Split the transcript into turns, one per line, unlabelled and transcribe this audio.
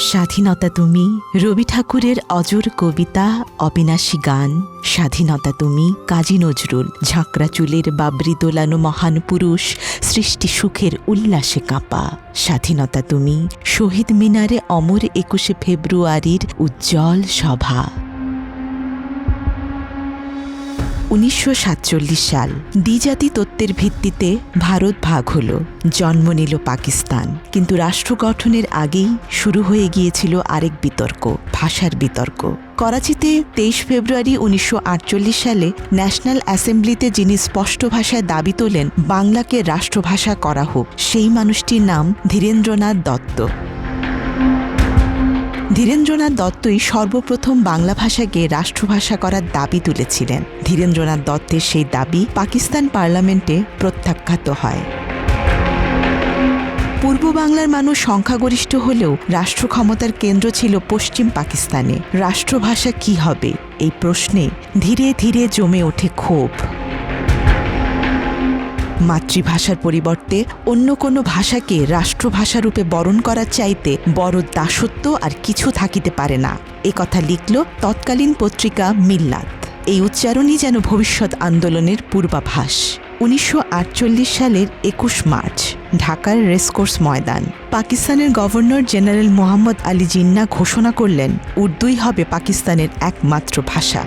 স্বাধীনতা তুমি রবি ঠাকুরের অজর কবিতা, অবিনাশী গান। স্বাধীনতা তুমি কাজী নজরুল, ঝাঁকড়া চুলের বাবরি দোলানো মহান পুরুষ, সৃষ্টি সুখের উল্লাসে কাঁপা। স্বাধীনতা তুমি শহীদ মিনারে অমর ২১শে ফেব্রুয়ারির উজ্জ্বল সভা। ১৯৪৭ সাল দ্বিজাতি তত্ত্বের ভিত্তিতে ভারত ভাগ হল, জন্ম নিল পাকিস্তান। কিন্তু রাষ্ট্র গঠনের আগেই শুরু হয়ে গিয়েছিল আরেক বিতর্ক, ভাষার বিতর্ক। করাচিতে ২৩ ফেব্রুয়ারি ১৯৪৮ সালে ন্যাশনাল অ্যাসেম্বলিতে যিনি স্পষ্ট ভাষায় দাবি তোলেন বাংলাকে রাষ্ট্রভাষা করা হোক, সেই মানুষটির নাম ধীরেন্দ্রনাথ দত্ত। ধীরেন্দ্রনাথ দত্তই সর্বপ্রথম বাংলা ভাষাকে রাষ্ট্রভাষা করার দাবি তুলেছিলেন। ধীরেন্দ্রনাথ দত্তের সেই দাবি পাকিস্তান পার্লামেন্টে প্রত্যাখ্যাত হয়। পূর্ব বাংলার মানুষ সংখ্যাগরিষ্ঠ হলেও রাষ্ট্র ক্ষমতার কেন্দ্র ছিল পশ্চিম পাকিস্তানে। রাষ্ট্রভাষা কি হবে, এই প্রশ্নে ধীরে ধীরে জমে ওঠে ক্ষোভ। মাতৃভাষার পরিবর্তে অন্য কোনো ভাষাকে রাষ্ট্রভাষারূপে বরণ করার চাইতে বড় দাসত্ব আর কিছু থাকিতে পারে না, কথা লিখল তৎকালীন পত্রিকা মিল্লাত। এই উচ্চারণই যেন ভবিষ্যৎ আন্দোলনের পূর্বাভাস। ১৯৪৮ সালের ২১ মার্চ ঢাকার রেসকোর্স ময়দান। পাকিস্তানের গভর্নর জেনারেল মোহাম্মদ আলী জিন্নাহ ঘোষণা করলেন উর্দুই হবে পাকিস্তানের একমাত্র ভাষা।